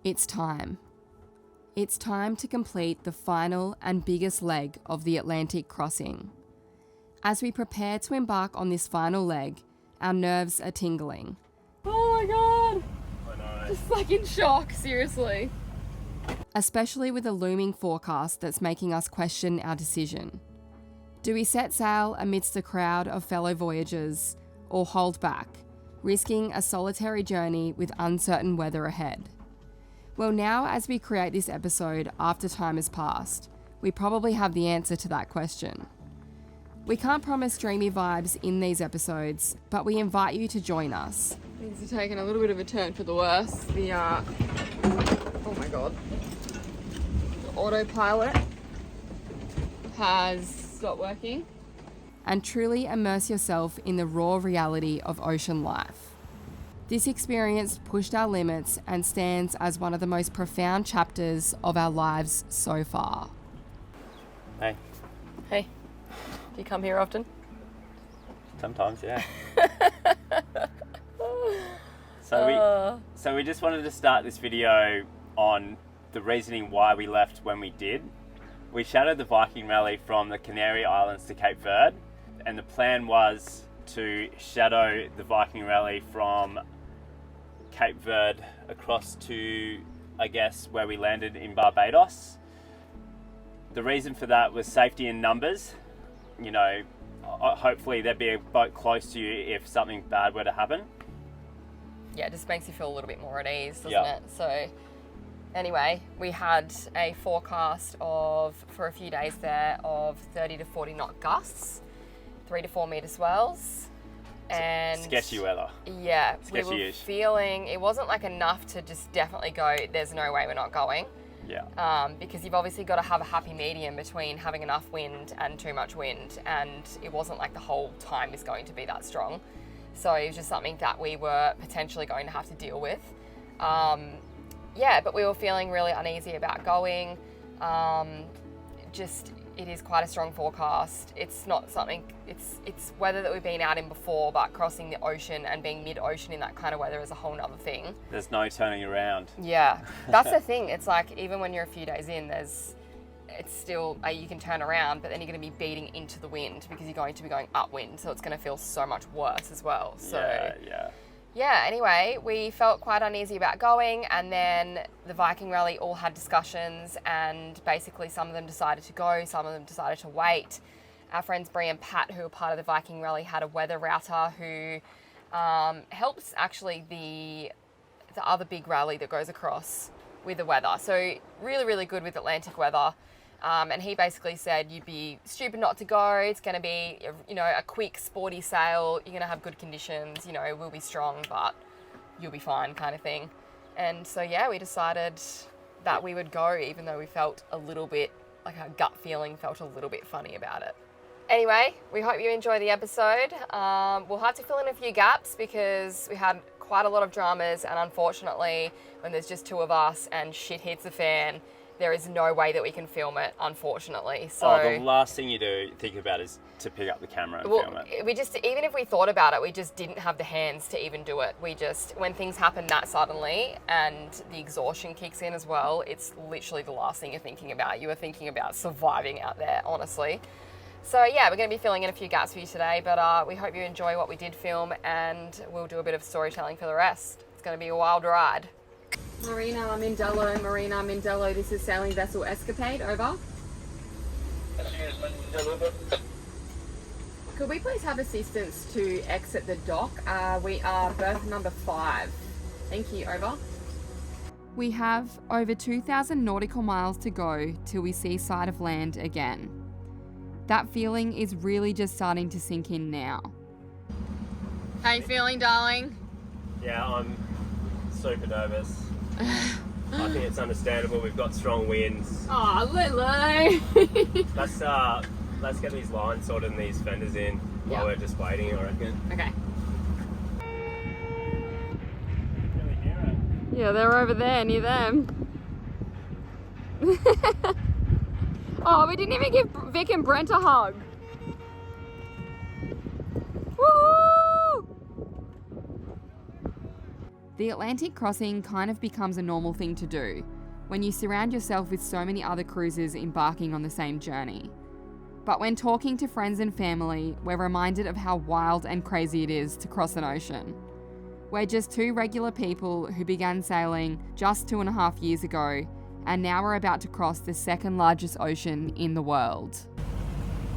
It's time. It's time to complete the final and biggest leg of the Atlantic crossing. As we prepare to embark on this final leg, our nerves are tingling. Oh my god! I know. Just like in shock, seriously. Especially with a looming forecast that's making us question our decision. Do we set sail amidst a crowd of fellow voyagers, or hold back, risking a solitary journey with uncertain weather ahead? Well, now as we create this episode after time has passed, we probably have the answer to that question. We can't promise dreamy vibes in these episodes, but we invite you to join us. Things are taking a little bit of a turn for the worse. Oh my god. The autopilot has stopped working. And truly immerse yourself in the raw reality of ocean life. This experience pushed our limits and stands as one of the most profound chapters of our lives so far. Hey. Hey, do you come here often? Sometimes, yeah. So we just wanted to start this video on the reasoning why we left when we did. We shadowed the Viking Rally from the Canary Islands to Cape Verde, and the plan was to shadow the Viking Rally from Cape Verde across to, I guess, where we landed in Barbados. The reason for that was safety in numbers. You know, hopefully there'd be a boat close to you if something bad were to happen. Yeah, it just makes you feel a little bit more at ease, doesn't Yeah. it? So anyway, we had a forecast for a few days there of 30 to 40 knot gusts, 3 to 4 metre swells. And Sketchy weather. yeah, we were Sketchy-ish. feeling it wasn't like enough to just definitely go, there's no way we're not going. Yeah. Because you've obviously got to have a happy medium between having enough wind and too much wind, and it wasn't like the whole time is going to be that strong. So it was just something that we were potentially going to have to deal with. But we were feeling really uneasy about going. It is quite a strong forecast. It's not something, it's weather that we've been out in before, but crossing the ocean and being mid-ocean in that kind of weather is a whole nother thing. There's no turning around. Yeah, that's the thing. It's like, even when you're a few days in, it's still, you can turn around, but then you're going to be beating into the wind because you're going to be going upwind, so it's going to feel so much worse as well. So yeah, anyway, we felt quite uneasy about going, and then the Viking Rally all had discussions, and basically some of them decided to go, some of them decided to wait. Our friends Bree and Pat, who are part of the Viking Rally, had a weather router who helps actually the other big rally that goes across with the weather. So really, really good with Atlantic weather. And he basically said, you'd be stupid not to go. It's going to be, a quick, sporty sail. You're going to have good conditions. We'll be strong, but you'll be fine, kind of thing. And so, yeah, we decided that we would go, even though we felt a little bit, like our gut feeling felt a little bit funny about it. Anyway, we hope you enjoy the episode. We'll have to fill in a few gaps because we had quite a lot of dramas, and unfortunately, when there's just two of us and shit hits the fan, there is no way that we can film it, unfortunately. So the last thing you think about is to pick up the camera and film it. Even if we thought about it, we just didn't have the hands to even do it. When things happen that suddenly and the exhaustion kicks in as well, it's literally the last thing you're thinking about. You are thinking about surviving out there, honestly. So yeah, we're going to be filling in a few gaps for you today, but we hope you enjoy what we did film, and we'll do a bit of storytelling for the rest. It's going to be a wild ride. Marina Mindelo, this is sailing vessel Escapade, over. Could we please have assistance to exit the dock? We are berth number 5. Thank you, over. We have over 2,000 nautical miles to go till we see sight of land again. That feeling is really just starting to sink in now. How you feeling, darling? Yeah, I'm super nervous. I think it's understandable. We've got strong winds. Oh, Lulu! Let's get these lines sorted and these fenders in while we're just waiting, I reckon. Okay. Really hear it. Yeah, they're over there near them. Oh, we didn't even give Vic and Brent a hug. Woo! The Atlantic crossing kind of becomes a normal thing to do when you surround yourself with so many other cruisers embarking on the same journey. But when talking to friends and family, we're reminded of how wild and crazy it is to cross an ocean. We're just two regular people who began sailing just 2.5 years ago, and now we're about to cross the second largest ocean in the world.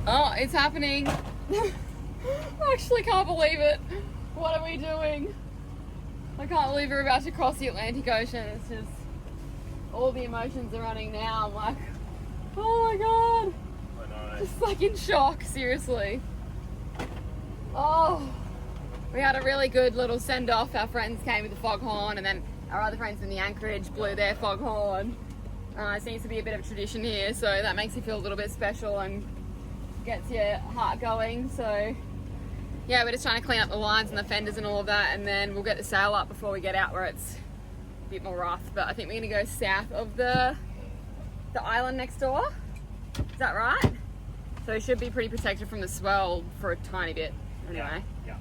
Oh, it's happening. I actually can't believe it. What are we doing? I can't believe we're about to cross the Atlantic Ocean. It's just, all the emotions are running now. I'm like, oh my God. I know. Just like in shock, seriously. Oh, we had a really good little send off. Our friends came with the foghorn, and then our other friends in the anchorage blew their foghorn. It seems to be a bit of a tradition here, so that makes you feel a little bit special and gets your heart going. So yeah, we're just trying to clean up the lines and the fenders and all of that, and then we'll get the sail up before we get out where it's a bit more rough. But I think we're going to go south of the island next door. Is that right? So it should be pretty protected from the swell for a tiny bit anyway. Yeah.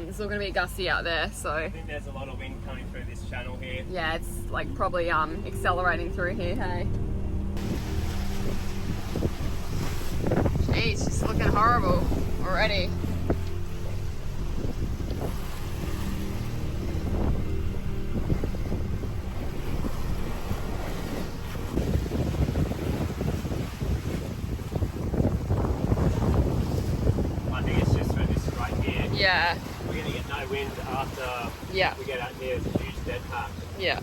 It's still going to be gusty out there, so I think there's a lot of wind coming through this channel here. yeah, it's like probably accelerating through here, hey? Jeez, it's looking horrible already. I think it's just for this right here. Yeah, We're going to get no wind after yeah, we get out here. There's a huge dead patch. yeah.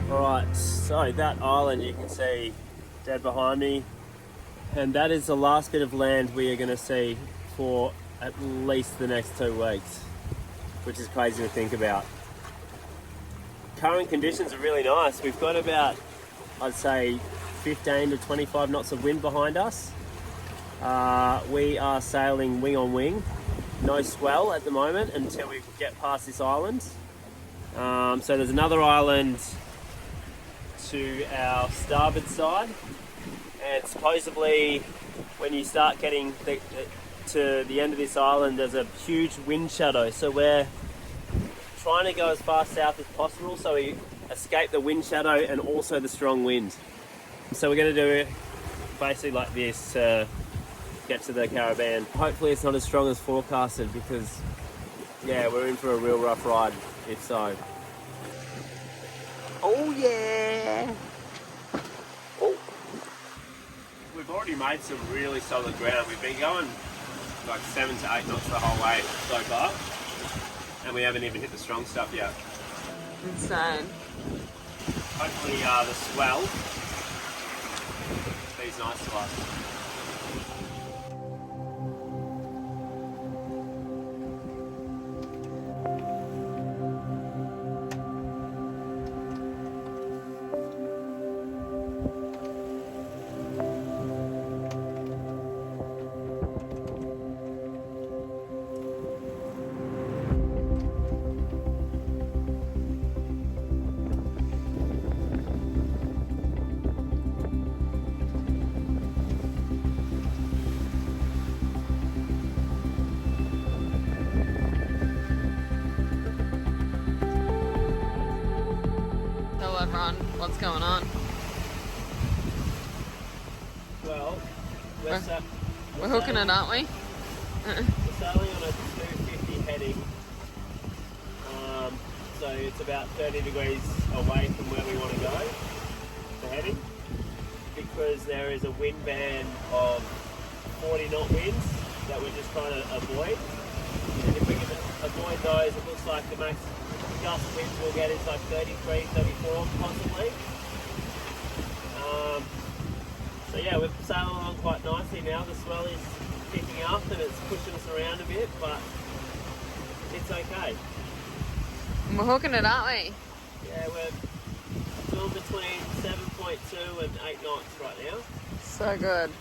Alright, so that island you can see dead behind me, and that is the last bit of land we are going to see for at least the next 2 weeks, which is crazy to think about. Current conditions are really nice. We've got about, I'd say, 15 to 25 knots of wind behind us. We are sailing wing on wing, no swell at the moment until we get past this island. So there's another island to our starboard side, and supposedly when you start getting to the end of this island there's a huge wind shadow, so we're trying to go as far south as possible so we escape the wind shadow and also the strong wind. So we're going to do it basically like this to get to the Caribbean. Hopefully it's not as strong as forecasted, because yeah, we're in for a real rough ride if so. Oh yeah! Oh. We've already made some really solid ground. We've been going like 7 to 8 knots the whole way so far, and we haven't even hit the strong stuff yet. Insane. Hopefully the swell is nice to us. Tell everyone what's going on. Well, We're hooking it, aren't we? we're sailing on a 250 heading, so it's about 30 degrees away from where we want to go, the heading, because there is a wind band of 40 knot winds that we're just trying to avoid. And if we can avoid those, it looks like the max gust winds we'll get is like 33, 34 possibly. So yeah, we're sailing along quite nicely now. The swell is picking up and it's pushing us around a bit, but it's okay. We're hooking it, aren't we? Yeah, we're doing between 7.2 and 8 knots right now. So good.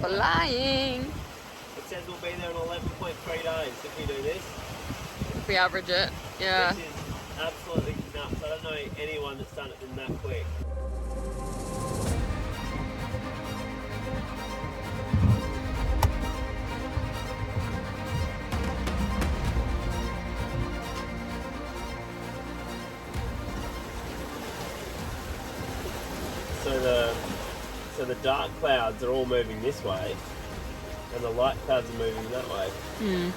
Flying. It says we'll be there in 11.3 days if we do this. If we average it, yeah. Which is absolutely nuts. I don't know anyone that's done it in that quick. the dark clouds are all moving this way, and the light clouds are moving that way. You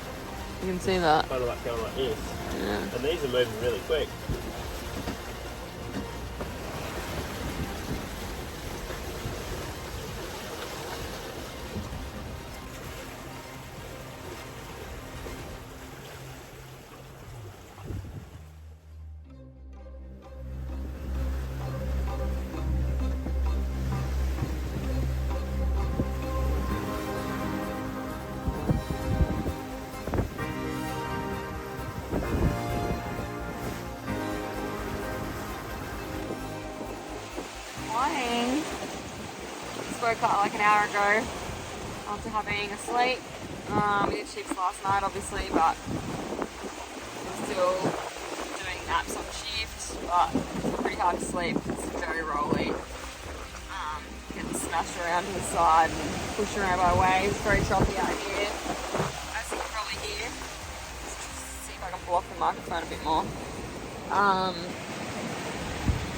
can see that. Kind of like going like this. Yeah. And these are moving really quick. Morning. Just woke up like an hour ago after having a sleep. We did shifts last night, obviously, but still doing naps on shift. But it's pretty hard to sleep. It's very rolly. Getting smashed around to the side and pushed around by waves. Very choppy out here, as you can probably hear. Just see if I can block the microphone a bit more.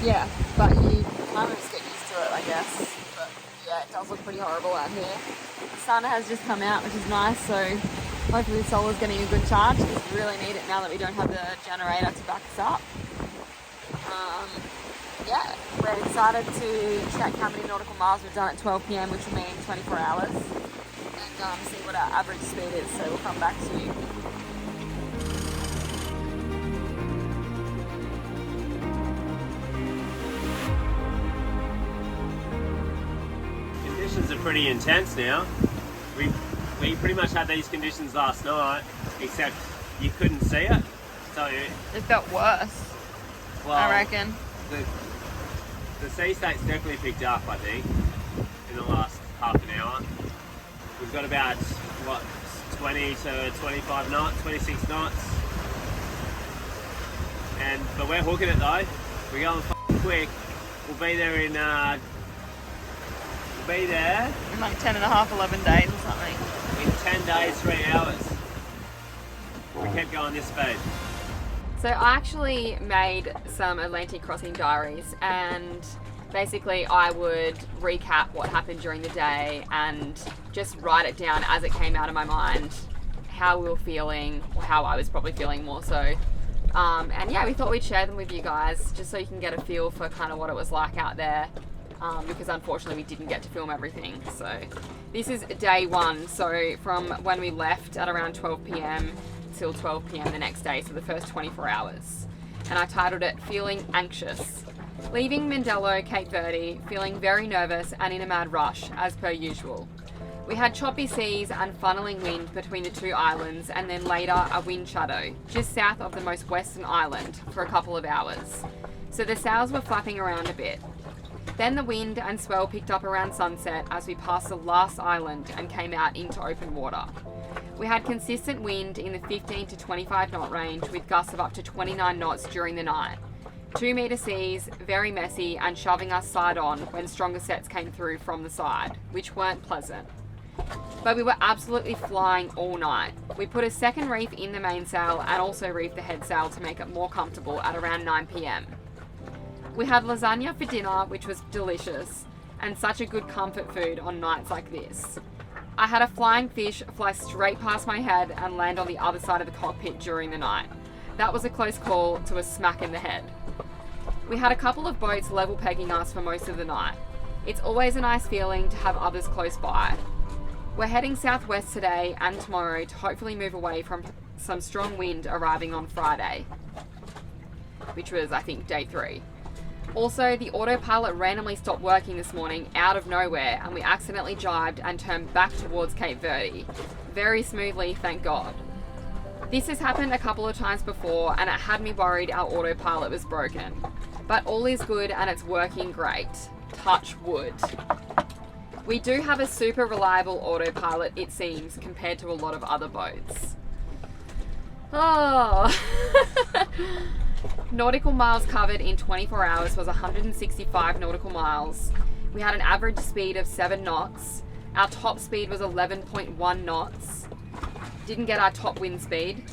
Yeah, but you kind of just get used to it, I guess. But yeah, it does look pretty horrible out here. The sun has just come out, which is nice, so hopefully the solar's getting a good charge, because we really need it now that we don't have the generator to back us up. Yeah, we're excited to check how many nautical miles we've done at 12 p.m, which will mean 24 hours, and see what our average speed is, so we'll come back to you. Conditions are pretty intense now. We pretty much had these conditions last night, except you couldn't see it. So It felt worse, well, I reckon. The sea state's definitely picked up, I think, in the last half an hour. We've got about, what, 20 to 25 knots, 26 knots. But we're hooking it though. We're going quick. We'll be there in, In like 10 and a half, 11 days or something. in 10 days, 3 hours. We kept going this speed. So I actually made some Atlantic crossing diaries, and basically I would recap what happened during the day and just write it down as it came out of my mind, how we were feeling, or how I was probably feeling more so. And yeah, we thought we'd share them with you guys just so you can get a feel for kind of what it was like out there, because unfortunately we didn't get to film everything. So this is day one, so from when we left at around 12 p.m. till 12 p.m. the next day, so the first 24 hours. And I titled it Feeling Anxious. Leaving Mindelo, Cape Verde, feeling very nervous and in a mad rush, as per usual. We had choppy seas and funneling wind between the two islands, and then later a wind shadow, just south of the most western island, for a couple of hours. So the sails were flapping around a bit. Then the wind and swell picked up around sunset as we passed the last island and came out into open water. We had consistent wind in the 15 to 25 knot range with gusts of up to 29 knots during the night. 2 metre seas, very messy and shoving us side on when stronger sets came through from the side, which weren't pleasant. But we were absolutely flying all night. We put a second reef in the mainsail and also reefed the head sail to make it more comfortable at around 9 p.m. We had lasagna for dinner, which was delicious, and such a good comfort food on nights like this. I had a flying fish fly straight past my head and land on the other side of the cockpit during the night. That was a close call to a smack in the head. We had a couple of boats level pegging us for most of the night. It's always a nice feeling to have others close by. We're heading southwest today and tomorrow to hopefully move away from some strong wind arriving on Friday, which was, I think, day 3. Also, the autopilot randomly stopped working this morning out of nowhere, and we accidentally jibed and turned back towards Cape Verde. Very smoothly, thank God. This has happened a couple of times before, and it had me worried our autopilot was broken. But all is good and it's working great. Touch wood. We do have a super reliable autopilot, it seems, compared to a lot of other boats. Oh... Nautical miles covered in 24 hours was 165 nautical miles. We had an average speed of 7 knots. Our top speed was 11.1 knots. Didn't get our top wind speed.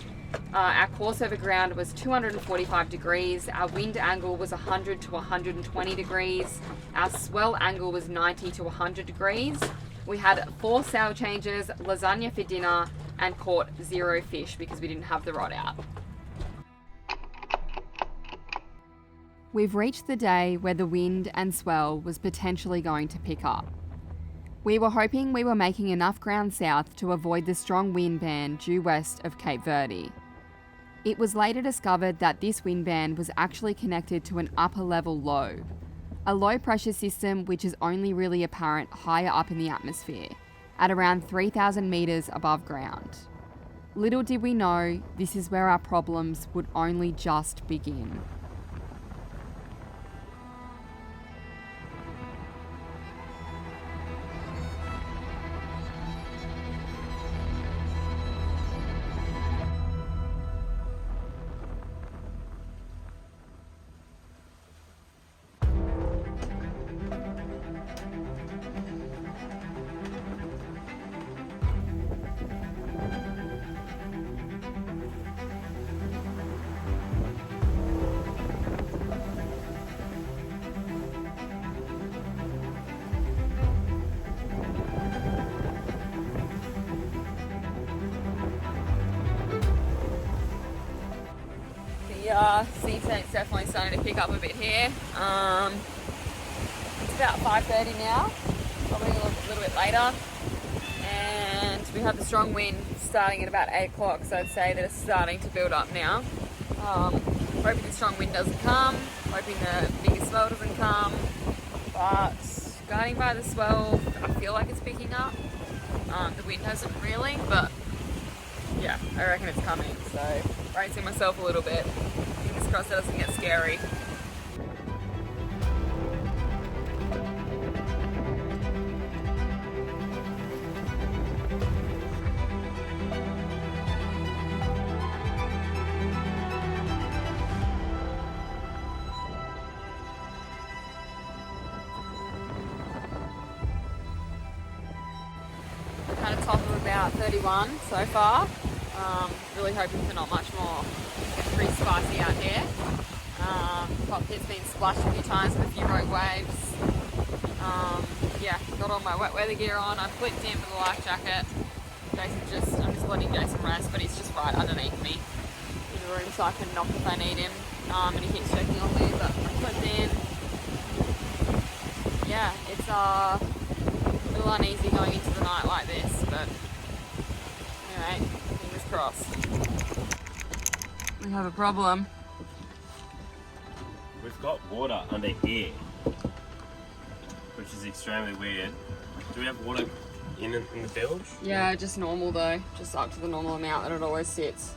Our course over ground was 245 degrees. Our wind angle was 100 to 120 degrees. Our swell angle was 90 to 100 degrees. We had 4 sail changes, lasagna for dinner, and caught 0 fish because we didn't have the rod out. We've reached the day where the wind and swell was potentially going to pick up. We were hoping we were making enough ground south to avoid the strong wind band due west of Cape Verde. It was later discovered that this wind band was actually connected to an upper level low, a low pressure system which is only really apparent higher up in the atmosphere, at around 3,000 metres above ground. Little did we know, this is where our problems would only just begin. Sea tank's definitely starting to pick up a bit here. It's about 5:30 now, probably a little bit later, and we have the strong wind starting at about 8 o'clock, so I'd say that it's starting to build up now. Hoping the strong wind doesn't come, hoping the bigger swell doesn't come, but guiding by the swell, I feel like it's picking up. The wind hasn't really, but yeah, I reckon it's coming, so bracing myself a little bit. Fingers crossed it doesn't get scary. Kind of top of about 31 so far. Really hoping for not much more. It's pretty spicy out here. Cockpit's been splashed a few times with a few rogue waves. Yeah, got all my wet weather gear on. I've flipped in for the life jacket. I'm just letting Jason rest, but he's just right underneath me in the room, so I can knock if I need him. And he keeps checking on me, but I flipped in. Yeah, it's a little uneasy going into the night like this, but anyway, fingers crossed. We have a problem. We've got water under here, which is extremely weird. Do we have water in the bilge? Yeah, just normal though, just up to the normal amount that it always sits.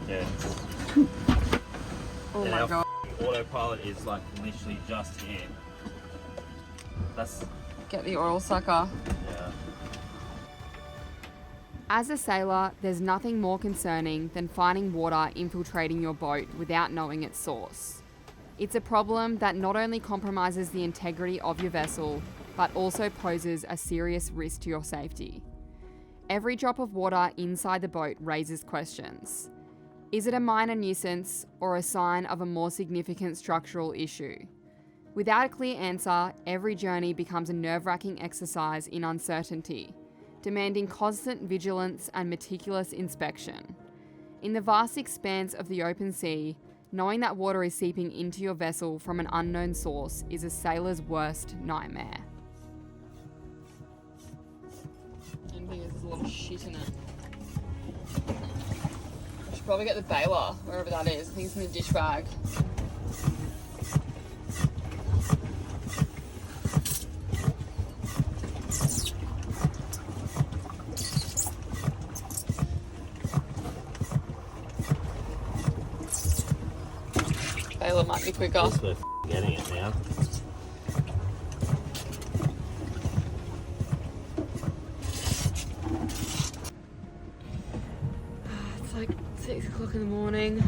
Yeah. Oh and my our god. Autopilot is like literally just here. That's Get the oil sucker. yeah. As a sailor, there's nothing more concerning than finding water infiltrating your boat without knowing its source. It's a problem that not only compromises the integrity of your vessel, but also poses a serious risk to your safety. Every drop of water inside the boat raises questions. Is it a minor nuisance or a sign of a more significant structural issue? Without a clear answer, every journey becomes a nerve-wracking exercise in uncertainty, demanding constant vigilance and meticulous inspection. In the vast expanse of the open sea, knowing that water is seeping into your vessel from an unknown source is a sailor's worst nightmare. And there's a lot of shit in it. I should probably get the baler, wherever that is. I think it's in the dish bag. Baler might be quicker. Guess we're getting it now. It's like 6 o'clock in the morning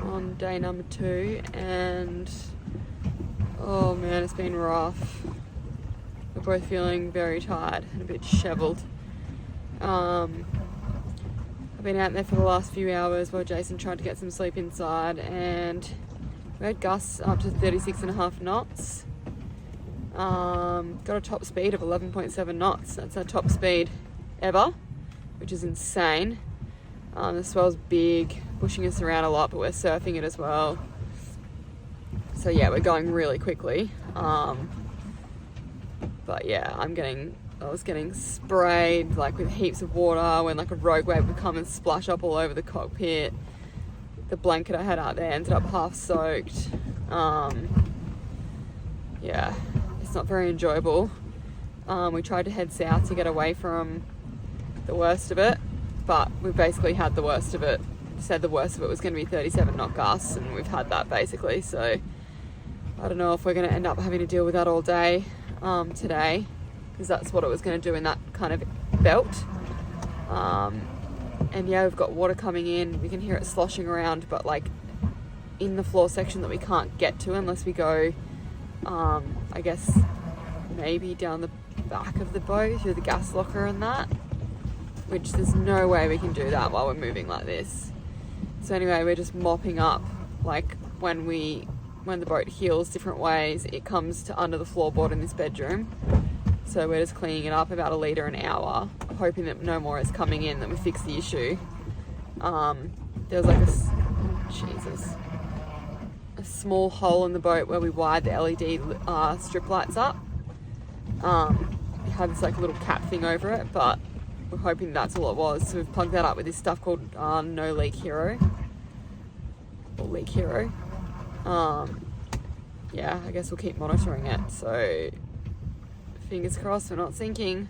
on day number 2, and oh man, it's been rough. We're both feeling very tired and a bit dishevelled. I've been out there for the last few hours while Jason tried to get some sleep inside, and we had gusts up to 36.5 knots. Got a top speed of 11.7 knots. That's our top speed ever, which is insane. The swell's big, pushing us around a lot, but we're surfing it as well. So yeah, we're going really quickly. But yeah, I was getting sprayed like with heaps of water when like a rogue wave would come and splash up all over the cockpit. The blanket I had out there ended up half soaked. Yeah, it's not very enjoyable. We tried to head south to get away from the worst of it, but we've basically had the worst of it. Said the worst of it was going to be 37 knot gusts, and we've had that basically. So I don't know if we're going to end up having to deal with that all day today, because that's what it was going to do in that kind of belt. And yeah, we've got water coming in. We can hear it sloshing around, but like in the floor section that we can't get to unless we go, I guess maybe down the back of the boat through the gas locker and that, which there's no way we can do that while we're moving like this. So anyway, we're just mopping up. Like when the boat heels different ways, it comes to under the floorboard in this bedroom. So we're just cleaning it up about 1 litre an hour, hoping that no more is coming in, that we fix the issue. There was like a small hole in the boat where we wired the LED strip lights up. It had this like little cap thing over it, but we're hoping that's all it was. So we've plugged that up with this stuff called No Leak Hero. Or Leak Hero. Yeah, I guess we'll keep monitoring it. So fingers crossed we're not sinking.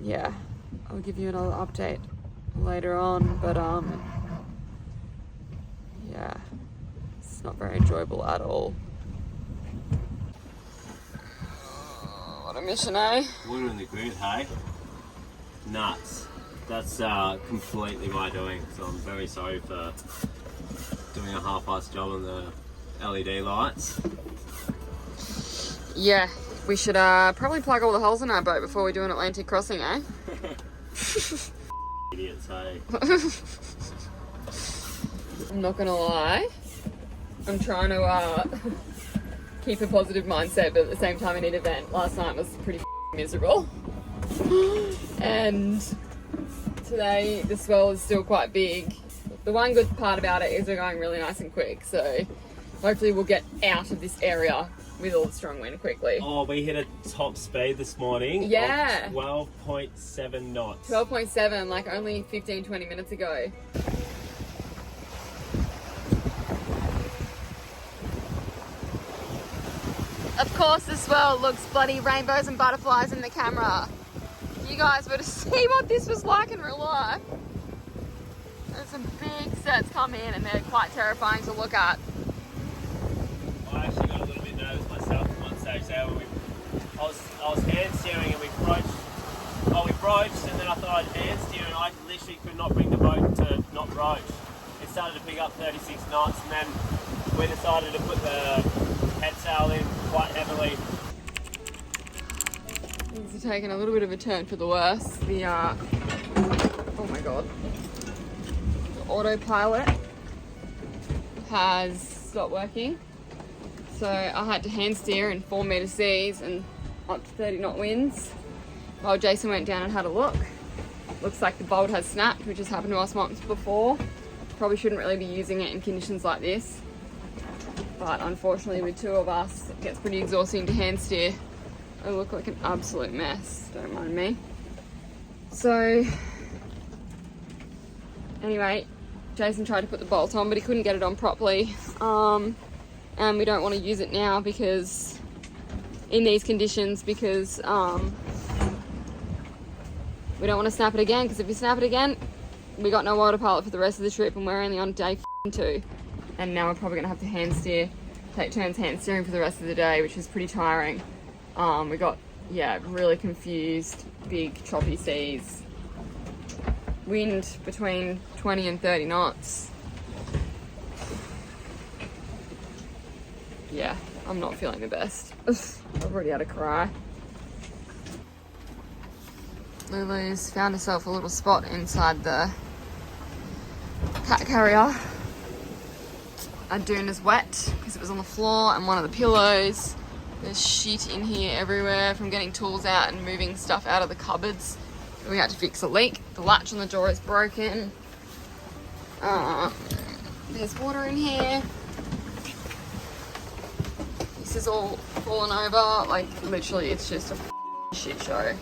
Yeah, I'll give you another update later on, but yeah, it's not very enjoyable at all. What a mission, eh? Water in the grid, hey? Nuts. That's completely my doing, so I'm very sorry for doing a half-assed job on the LED lights. Yeah, we should probably plug all the holes in our boat before we do an Atlantic crossing, eh? Idiots, hey? I'm not gonna lie, I'm trying to keep a positive mindset, but at the same time I need a vent. Last night was pretty miserable. And today the swell is still quite big. The one good part about it is we're going really nice and quick, so hopefully we'll get out of this area with all the strong wind quickly. Oh, we hit a top speed this morning. Yeah. Of 12.7 knots. 12.7, like only 15-20 minutes ago. Of course the swell looks bloody rainbows and butterflies in the camera. If you guys were to see what this was like in real life. There's some big sets come in and they're quite terrifying to look at. I actually got a little bit nervous myself at one stage there when I was hand steering and we broached and then I thought I'd hand steer and I literally could not bring the boat to not broach. It started to pick up 36 knots and then we decided to put the head sail in quite heavily. Things are taking a little bit of a turn for the worse. The oh my god. The autopilot has stopped working. So I had to hand steer in 4 metre seas and up to 30 knot winds while Jason went down and had a look. Looks like the bolt has snapped, which has happened to us once before. Probably shouldn't really be using it in conditions like this. But unfortunately with two of us, it gets pretty exhausting to hand steer. I look like an absolute mess, don't mind me. So anyway, Jason tried to put the bolt on, but he couldn't get it on properly. And we don't want to use it now because in these conditions, because we don't want to snap it again, because if we snap it again, we got no autopilot for the rest of the trip and we're only on day 2. And now we're probably going to have to hand steer, take turns hand steering for the rest of the day, which is pretty tiring. We got, yeah, really confused, big choppy seas. Wind between 20 and 30 knots. Yeah, I'm not feeling the best. I've already had a cry. Lulu's found herself a little spot inside the cat carrier. Our dune is wet because it was on the floor and one of the pillows. There's shit in here everywhere from getting tools out and moving stuff out of the cupboards. We had to fix a leak. The latch on the door is broken. There's water in here. This is all fallen over. Like, literally, it's just a shit show.